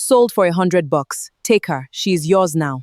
Sold for $100. Take her. She's yours now.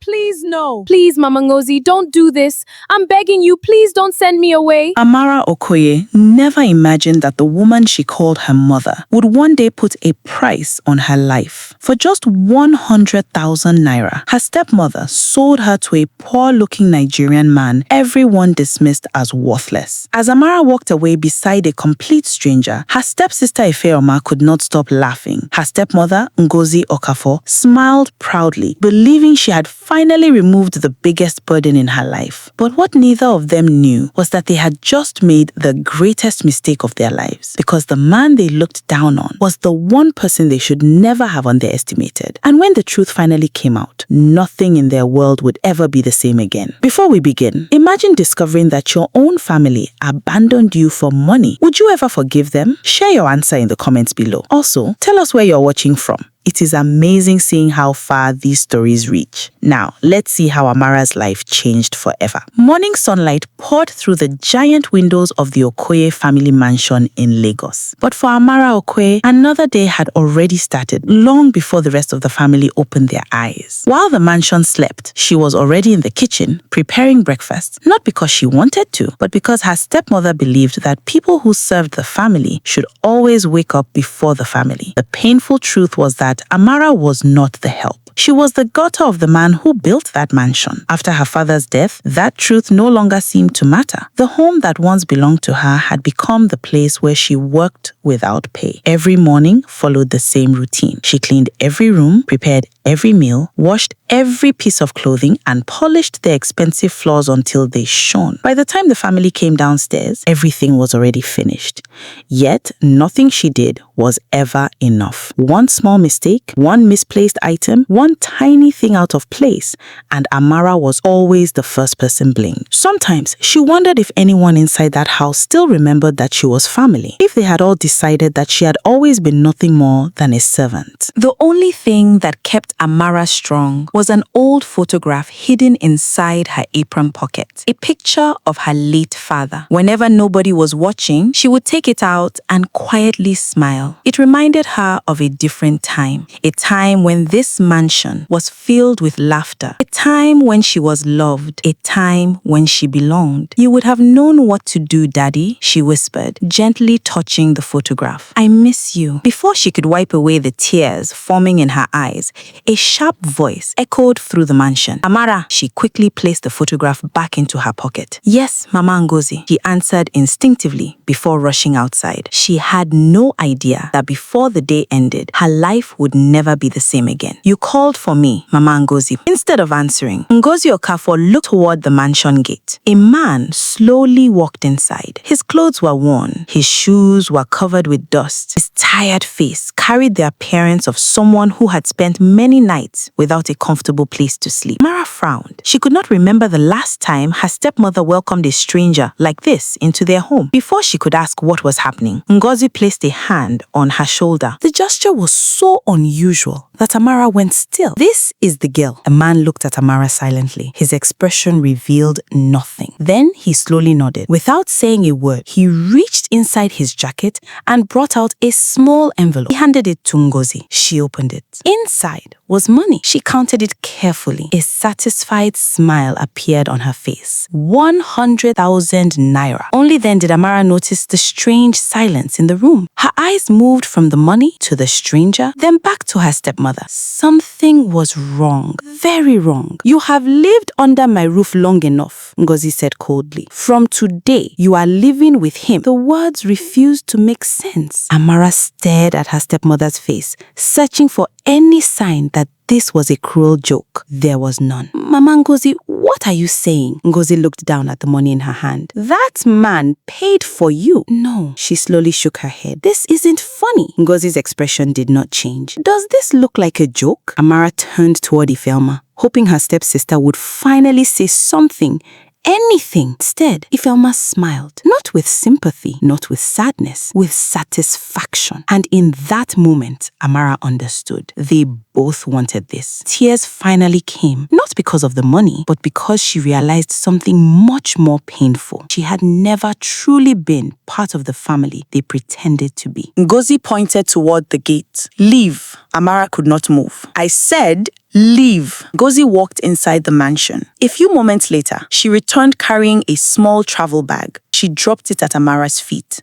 Please, no. Please, Mama Ngozi, don't do this. I'm begging you, please don't send me away. Amara Okoye never imagined that the woman she called her mother would one day put a price on her life. For just 100,000 naira, her stepmother sold her to a poor-looking Nigerian man everyone dismissed as worthless. As Amara walked away beside a complete stranger, her stepsister Ifeoma could not stop laughing. Her stepmother, Ngozi Okafor, smiled proudly, believing she had finally removed the biggest burden in her life. But what neither of them knew was that they had just made the greatest mistake of their lives, because the man they looked down on was the one person they should never have underestimated. And when the truth finally came out, nothing in their world would ever be the same again. Before we begin, imagine discovering that your own family abandoned you for money. Would you ever forgive them? Share your answer in the comments below. Also, tell us where you're watching from. It is amazing seeing how far these stories reach. Now, let's see how Amara's life changed forever. Morning sunlight poured through the giant windows of the Okoye family mansion in Lagos. But for Amara Okoye, another day had already started long before the rest of the family opened their eyes. While the mansion slept, she was already in the kitchen preparing breakfast, not because she wanted to, but because her stepmother believed that people who served the family should always wake up before the family. The painful truth was that Amara was not the help. She was the daughter of the man who built that mansion. After her father's death, that truth no longer seemed to matter. The home that once belonged to her had become the place where she worked without pay. Every morning followed the same routine. She cleaned every room, prepared every meal, washed every piece of clothing, and polished the expensive floors until they shone. By the time the family came downstairs, everything was already finished. Yet, nothing she did was ever enough. One small mistake, one misplaced item, one tiny thing out of place, and Amara was always the first person blamed. Sometimes, she wondered if anyone inside that house still remembered that she was family, if they had all decided that she had always been nothing more than a servant. The only thing that kept Amara strong was an old photograph hidden inside her apron pocket, a picture of her late father. Whenever nobody was watching, she would take it out and quietly smile. It reminded her of a different time, a time when this mansion was filled with laughter, a time when she was loved, a time when she belonged. "You would have known what to do, Daddy," she whispered, gently touching the photograph. "I miss you." Before she could wipe away the tears forming in her eyes, a sharp voice echoed through the mansion. "Amara." She quickly placed the photograph back into her pocket. "Yes, Mama Ngozi," she answered instinctively before rushing outside. She had no idea that before the day ended, her life would never be the same again. "You called for me, Mama Ngozi." Instead of answering, Ngozi Okafor looked toward the mansion gate. A man slowly walked inside. His clothes were worn. His shoes were covered with dust. His tired face carried the appearance of someone who had spent many nights without a comfortable place to sleep. Mara frowned. She could not remember the last time her stepmother welcomed a stranger like this into their home. Before she could ask what was happening, Ngozi placed a hand on her shoulder. The gesture was so unusual that Amara went still. "This is the girl." A man looked at Amara silently. His expression revealed nothing. Then he slowly nodded. Without saying a word, he reached inside his jacket and brought out a small envelope. He handed it to Ngozi. She opened it. Inside was money. She counted it carefully. A satisfied smile appeared on her face. 100,000 naira. Only then did Amara notice the strange silence in the room. Her eyes moved from the money to the stranger, then back to her stepmother. Something was wrong. Very wrong. "You have lived under my roof long enough," Ngozi said coldly. "From today, you are living with him." The words refused to make sense. Amara stared at her stepmother's face, searching for any sign that this was a cruel joke. There was none. "Mama Ngozi, what are you saying?" Ngozi looked down at the money in her hand. "That man paid for you." "No." She slowly shook her head. "This isn't funny." Ngozi's expression did not change. "Does this look like a joke?" Amara turned toward Ifeoma, hoping her stepsister would finally say something, anything. Instead, Ifeoma smiled, not with sympathy, not with sadness, with satisfaction. And in that moment, Amara understood. They both wanted this. Tears finally came, not because of the money, but because she realized something much more painful. She had never truly been part of the family they pretended to be. Ngozi pointed toward the gate. Leave. Amara could not move. I said, leave. Ngozi walked inside the mansion. A few moments later, she returned carrying a small travel bag. She dropped it at Amara's feet.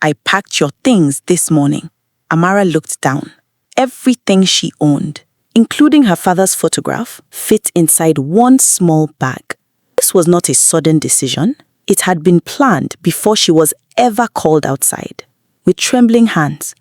I packed your things this morning. Amara looked down. Everything she owned, including her father's photograph, fit inside one small bag. This was not a sudden decision. It had been planned before she was ever called outside. With trembling hands,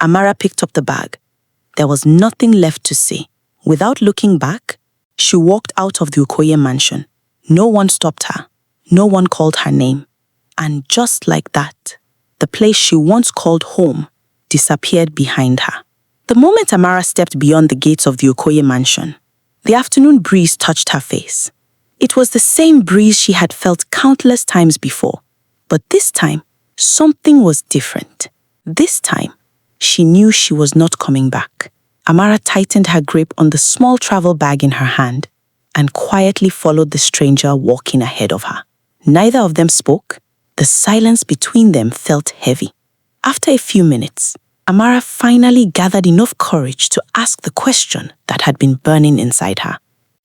Amara picked up the bag. There was nothing left to say. Without looking back, she walked out of the Okoye mansion. No one stopped her. No one called her name. And just like that, the place she once called home disappeared behind her. The moment Amara stepped beyond the gates of the Okoye mansion, the afternoon breeze touched her face. It was the same breeze she had felt countless times before, but this time, something was different. This time, she knew she was not coming back. Amara tightened her grip on the small travel bag in her hand and quietly followed the stranger walking ahead of her. Neither of them spoke. The silence between them felt heavy. After a few minutes, Amara finally gathered enough courage to ask the question that had been burning inside her.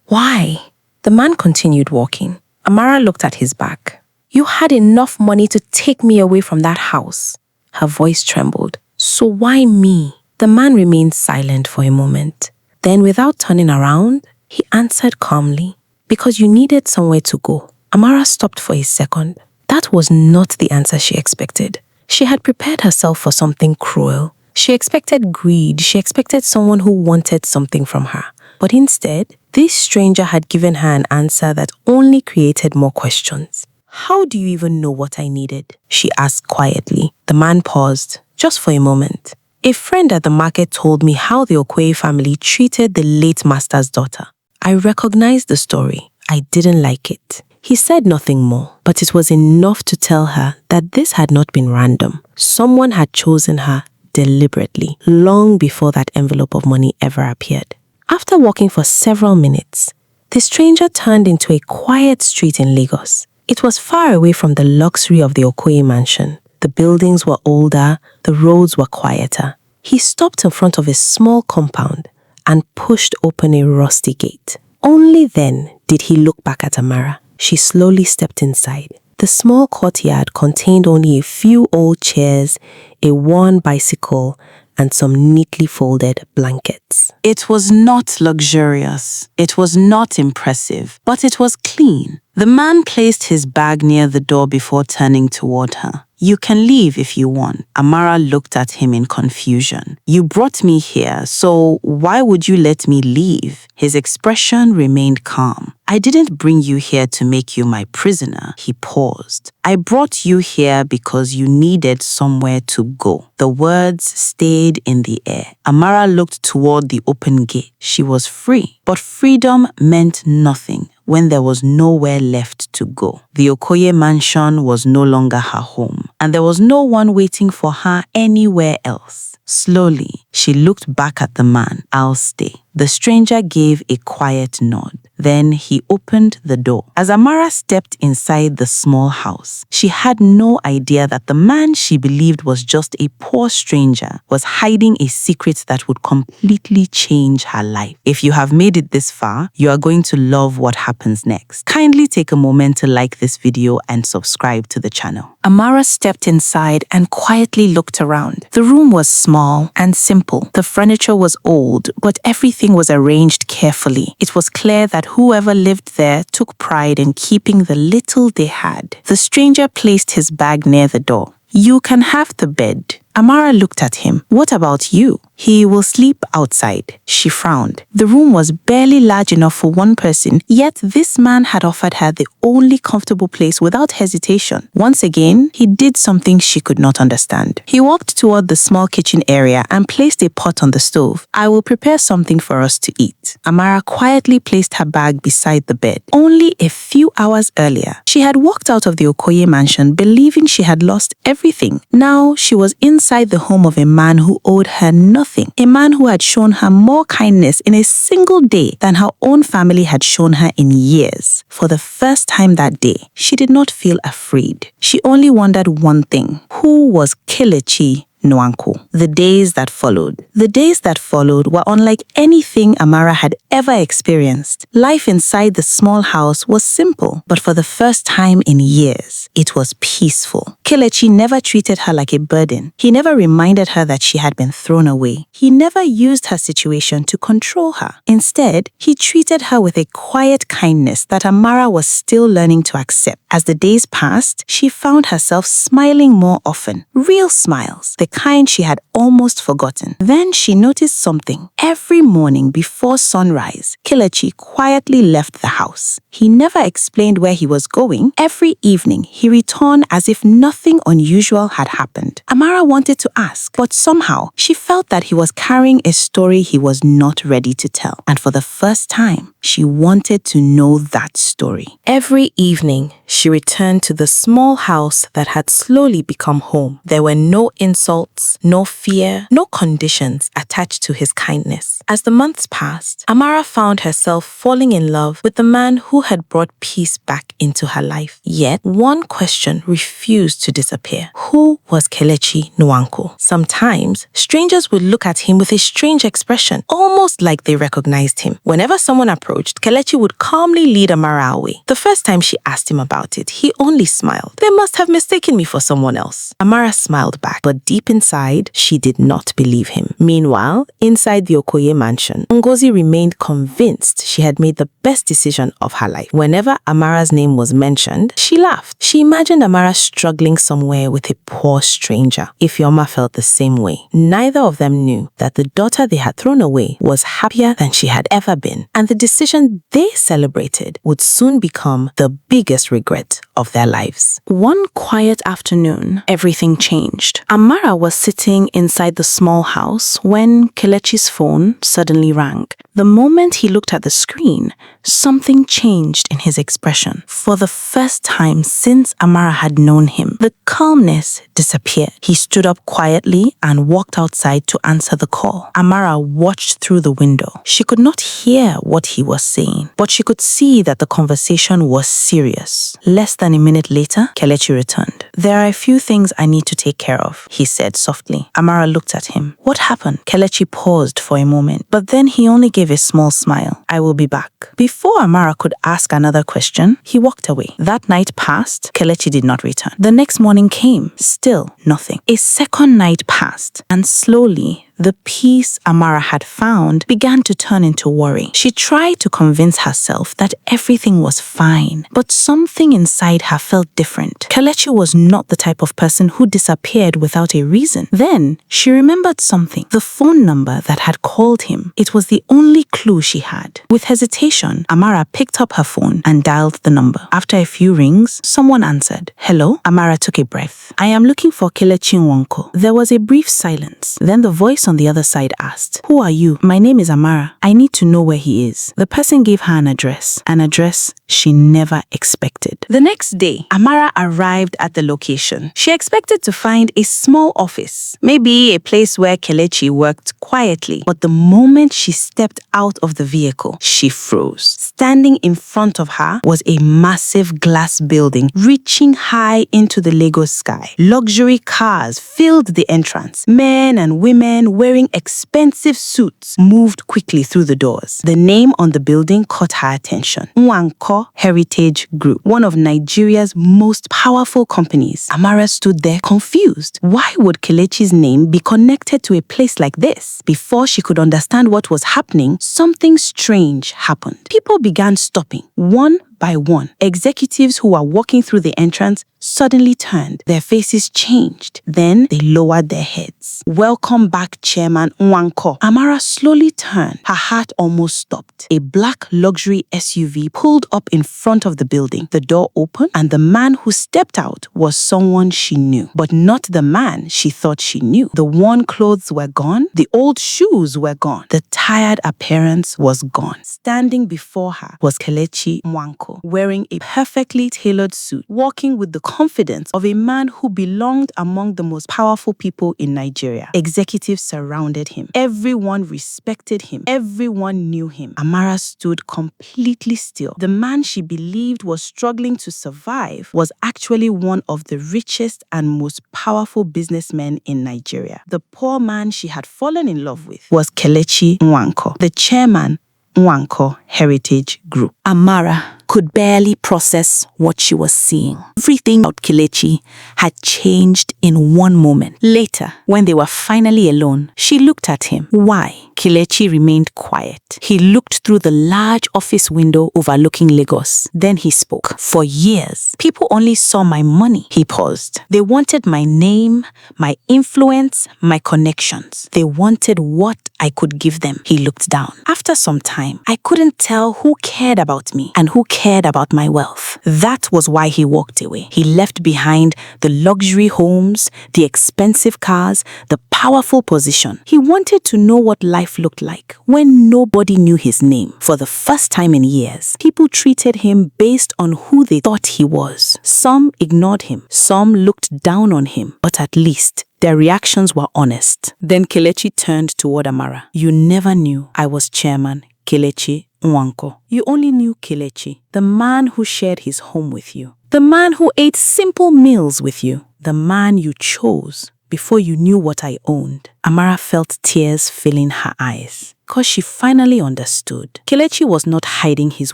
Why? The man continued walking. Amara looked at his back. You had enough money to take me away from that house. Her voice trembled. So why me? The man remained silent for a moment. Then, without turning around, he answered calmly, because you needed somewhere to go. Amara stopped for a second. That was not the answer she expected. She had prepared herself for something cruel. She expected greed. She expected someone who wanted something from her. But instead, this stranger had given her an answer that only created more questions. How do you even know what I needed? She asked quietly. The man paused, just for a moment. A friend at the market told me how the Okoye family treated the late master's daughter. I recognized the story. I didn't like it. He said nothing more, but it was enough to tell her that this had not been random. Someone had chosen her deliberately, long before that envelope of money ever appeared. After walking for several minutes, the stranger turned into a quiet street in Lagos. It was far away from the luxury of the Okoye mansion. The buildings were older, the roads were quieter. He stopped in front of a small compound and pushed open a rusty gate. Only then did he look back at Amara. She slowly stepped inside. The small courtyard contained only a few old chairs, a worn bicycle, and some neatly folded blankets. It was not luxurious. It was not impressive, but it was clean. The man placed his bag near the door before turning toward her. You can leave if you want. Amara looked at him in confusion. You brought me here, so why would you let me leave? His expression remained calm. I didn't bring you here to make you my prisoner. He paused. I brought you here because you needed somewhere to go. The words stayed in the air. Amara looked toward the open gate. She was free, but freedom meant nothing when there was nowhere left to go. The Okoye mansion was no longer her home, and there was no one waiting for her anywhere else. Slowly, she looked back at the man. I'll stay. The stranger gave a quiet nod. Then he opened the door. As Amara stepped inside the small house, she had no idea that the man she believed was just a poor stranger was hiding a secret that would completely change her life. If you have made it this far, you are going to love what happens next. Kindly take a moment to like this video and subscribe to the channel. Amara stepped inside and quietly looked around. The room was small and simple. The furniture was old, but everything was arranged carefully. It was clear that whoever lived there took pride in keeping the little they had. The stranger placed his bag near the door. You can have the bed. Amara looked at him. What about you? He will sleep outside. She frowned. The room was barely large enough for one person, yet this man had offered her the only comfortable place without hesitation. Once again, he did something she could not understand. He walked toward the small kitchen area and placed a pot on the stove. I will prepare something for us to eat. Amara quietly placed her bag beside the bed. Only a few hours earlier, she had walked out of the Okoye mansion believing she had lost everything. Now she was inside the home of a man who owed her nothing. A man who had shown her more kindness in a single day than her own family had shown her in years. For the first time that day, she did not feel afraid. She only wondered one thing. Who was Kelechi Nwankwo? The days that followed were unlike anything Amara had ever experienced. Life inside the small house was simple, but for the first time in years, it was peaceful. Kelechi never treated her like a burden. He never reminded her that she had been thrown away. He never used her situation to control her. Instead, he treated her with a quiet kindness that Amara was still learning to accept. As the days passed, she found herself smiling more often. Real smiles, the kind she had almost forgotten. Then she noticed something. Every morning before sunrise, Kelechi quietly left the house. He never explained where he was going. Every evening, he returned as if nothing unusual had happened. Amara wanted to ask, but somehow she felt that he was carrying a story he was not ready to tell. And for the first time, she wanted to know that story. Every evening, she returned to the small house that had slowly become home. There were no insults, no fear, no conditions attached to his kindness. As the months passed, Amara found herself falling in love with the man who had brought peace back into her life. Yet, one question refused to disappear. Who was Kelechi Nwankwo? Sometimes, strangers would look at him with a strange expression, almost like they recognized him. Whenever someone approached, Kelechi would calmly lead Amara away. The first time she asked him about it, he only smiled. They must have mistaken me for someone else. Amara smiled back, but deep inside, she did not believe him. Meanwhile, inside the Okoye mansion, Ngozi remained convinced she had made the best decision of her life. Whenever Amara's name was mentioned, she laughed. She imagined Amara struggling somewhere with a poor stranger. Ifeoma felt the same way. Neither of them knew that the daughter they had thrown away was happier than she had ever been, and the decision they celebrated would soon become the biggest regret of their lives. One quiet afternoon, everything changed. Amara was sitting inside the small house when Kelechi's phone suddenly rang. The moment he looked at the screen, something changed in his expression. For the first time since Amara had known him, the calmness disappeared. He stood up quietly and walked outside to answer the call. Amara watched through the window. She could not hear what he was saying, but she could see that the conversation was serious. Less than a minute later, Kelechi returned. "There are a few things I need to take care of," he said softly. Amara looked at him. "What happened?" Kelechi paused for a moment, but then he only gave a small smile. "I will be back." Before Amara could ask another question, he walked away. That night passed, Kelechi did not return. The next morning came, still nothing. A second night passed, and slowly, the peace Amara had found began to turn into worry. She tried to convince herself that everything was fine, but something inside her felt different. Kelechi was not the type of person who disappeared without a reason. Then, she remembered something. The phone number that had called him. It was the only clue she had. With hesitation, Amara picked up her phone and dialed the number. After a few rings, someone answered. "Hello?" Amara took a breath. "I am looking for Kelechi Nwankwo." There was a brief silence. Then the voice on the other side asked, "Who are you?" "My name is Amara. I need to know where he is." The person gave her an address she never expected. The next day, Amara arrived at the location. She expected to find a small office, maybe a place where Kelechi worked quietly. But the moment she stepped out of the vehicle, she froze. Standing in front of her was a massive glass building reaching high into the Lagos sky. Luxury cars filled the entrance. Men and women wearing expensive suits moved quickly through the doors. The name on the building caught her attention. Nwankwo Heritage Group, one of Nigeria's most powerful companies. Amara stood there confused. Why would Kelechi's name be connected to a place like this? Before she could understand what was happening, something strange happened. People began stopping, one by one. Executives who were walking through the entrance suddenly turned. Their faces changed. Then they lowered their heads. "Welcome back, Chairman Nwanko." Amara slowly turned. Her heart almost stopped. A black luxury SUV pulled up in front of the building. The door opened, and the man who stepped out was someone she knew, but not the man she thought she knew. The worn clothes were gone. The old shoes were gone. The tired appearance was gone. Standing before her was Kelechi Nwanko, wearing a perfectly tailored suit, walking with the confidence of a man who belonged among the most powerful people in Nigeria. Executives surrounded him. Everyone respected him. Everyone knew him. Amara stood completely still. The man she believed was struggling to survive was actually one of the richest and most powerful businessmen in Nigeria. The poor man she had fallen in love with was Kelechi Nwanko, the chairman Nwanko Heritage Group. Amara could barely process what she was seeing. Everything about Kelechi had changed in one moment. Later, when they were finally alone, she looked at him. Why? Kelechi remained quiet. He looked through the large office window overlooking Lagos. Then he spoke. "For years, people only saw my money." He paused. "They wanted my name, my influence, my connections. They wanted what I could give them." He looked down. "After some time, I couldn't tell who cared about me and who cared about my wealth. That was why he walked away. He left behind the luxury homes, the expensive cars, the powerful position. He wanted to know what life looked like when nobody knew his name. For the first time in years, people treated him based on who they thought he was. Some ignored him. Some looked down on him. But at least their reactions were honest." Then Kelechi turned toward Amara. "You never knew I was Chairman Kelechi Nwanko. You only knew Kelechi, the man who shared his home with you, the man who ate simple meals with you, the man you chose before you knew what I owned." Amara felt tears filling her eyes, because she finally understood. Kelechi was not hiding his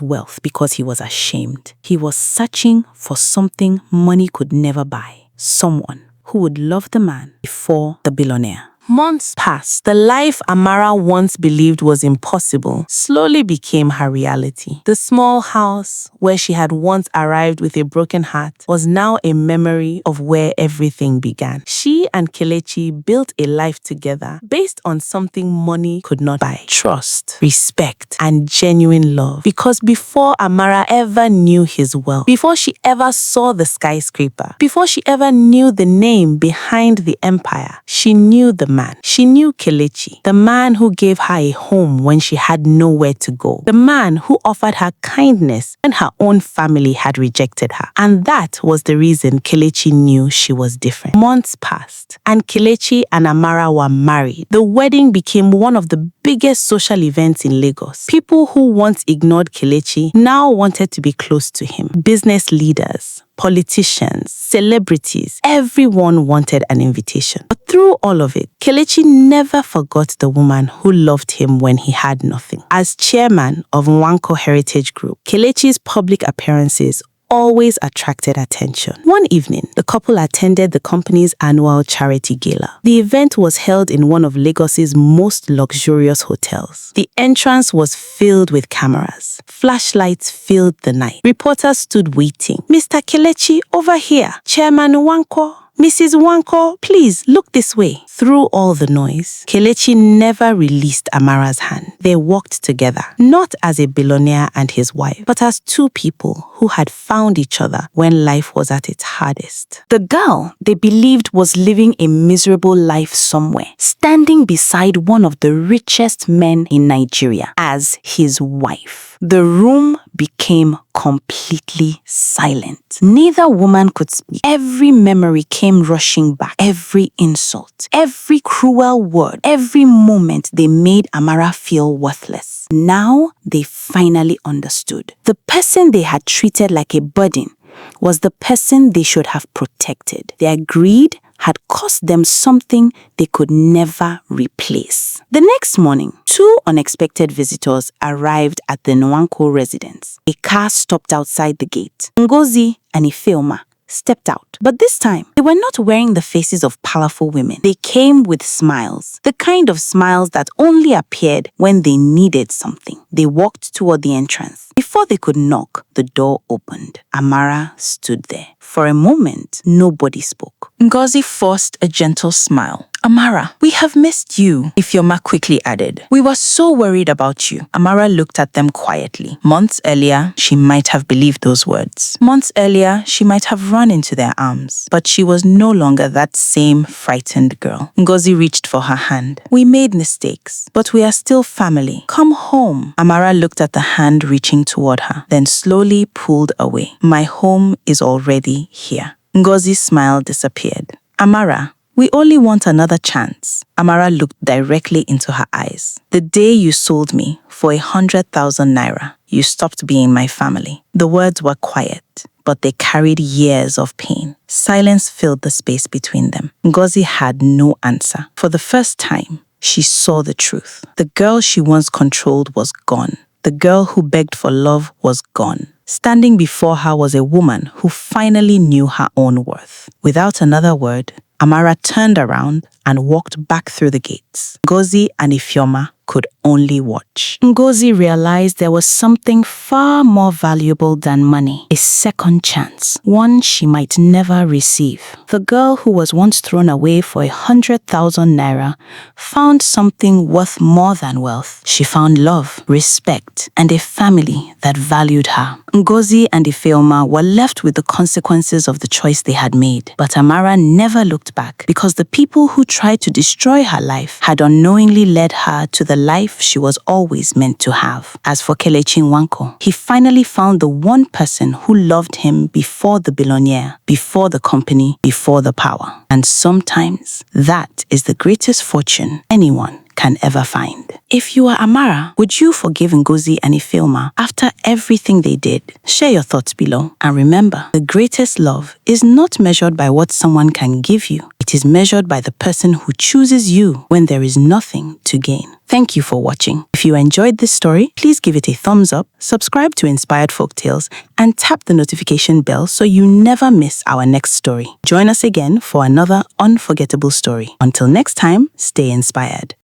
wealth because he was ashamed. He was searching for something money could never buy. Someone who would love the man before the billionaire. Months passed. The life Amara once believed was impossible slowly became her reality. The small house where she had once arrived with a broken heart was now a memory of where everything began. She and Kelechi built a life together based on something money could not buy: trust, respect, and genuine love. Because before Amara ever knew his wealth, before she ever saw the skyscraper, before she ever knew the name behind the empire, she knew the man. She knew Kelechi, the man who gave her a home when she had nowhere to go, the man who offered her kindness when her own family had rejected her. And that was the reason Kelechi knew she was different. Months passed, and Kelechi and Amara were married. The wedding became one of the biggest social events in Lagos. People who once ignored Kelechi now wanted to be close to him. Business leaders, politicians, celebrities, everyone wanted an invitation. But through all of it, Kelechi never forgot the woman who loved him when he had nothing. As chairman of Nwanko Heritage Group, Kelechi's public appearances always attracted attention. One evening, the couple attended the company's annual charity gala. The event was held in one of Lagos's most luxurious hotels. The entrance was filled with cameras. Flashlights filled the night. Reporters stood waiting. "Mr. Kelechi, over here. Chairman Nwanko. Mrs. Nwanko, please look this way." Through all the noise, Kelechi never released Amara's hand. They walked together, not as a billionaire and his wife, but as two people who had found each other when life was at its hardest. The girl they believed was living a miserable life somewhere, standing beside one of the richest men in Nigeria as his wife. The room became completely silent. Neither woman could speak. Every memory came rushing back. Every insult, every cruel word, every moment they made Amara feel worthless. Now they finally understood. The person they had treated like a burden was the person they should have protected. Their greed had cost them something they could never replace. The next morning, two unexpected visitors arrived at the Nwanko residence. A car stopped outside the gate. Ngozi and Ifeoma stepped out. But this time, they were not wearing the faces of powerful women. They came with smiles, the kind of smiles that only appeared when they needed something. They walked toward the entrance. Before they could knock, the door opened. Amara stood there. For a moment, nobody spoke. Ngozi forced a gentle smile. Amara, we have missed you, Ifeoma quickly added. We were so worried about you. Amara looked at them quietly. Months earlier, she might have believed those words. Months earlier, she might have run into their arms. But she was no longer that same frightened girl. Ngozi reached for her hand. We made mistakes, but we are still family. Come home. Amara looked at the hand reaching toward her, then slowly pulled away. My home is already here. Ngozi's smile disappeared. Amara, we only want another chance. Amara looked directly into her eyes. The day you sold me for 100,000 naira, you stopped being my family. The words were quiet, but they carried years of pain. Silence filled the space between them. Ngozi had no answer. For the first time, she saw the truth. The girl she once controlled was gone. The girl who begged for love was gone. Standing before her was a woman who finally knew her own worth. Without another word, Amara turned around and walked back through the gates. Ngozi and Ifeoma could only watch. Ngozi realized there was something far more valuable than money. A second chance, one she might never receive. The girl who was once thrown away for 100,000 naira found something worth more than wealth. She found love, respect, and a family that valued her. Ngozi and Ifeoma were left with the consequences of the choice they had made. But Amara never looked back because the people who tried to destroy her life had unknowingly led her to the life she was always meant to have. As for Kelechi, he finally found the one person who loved him before the billionaire, before the company, before the power. And sometimes that is the greatest fortune anyone can ever find. If you are Amara, would you forgive Ngozi and Ifeoma after everything they did? Share your thoughts below. And remember, the greatest love is not measured by what someone can give you. It is measured by the person who chooses you when there is nothing to gain. Thank you for watching. If you enjoyed this story, please give it a thumbs up, subscribe to Inspired Folktales, and tap the notification bell so you never miss our next story. Join us again for another unforgettable story. Until next time, stay inspired.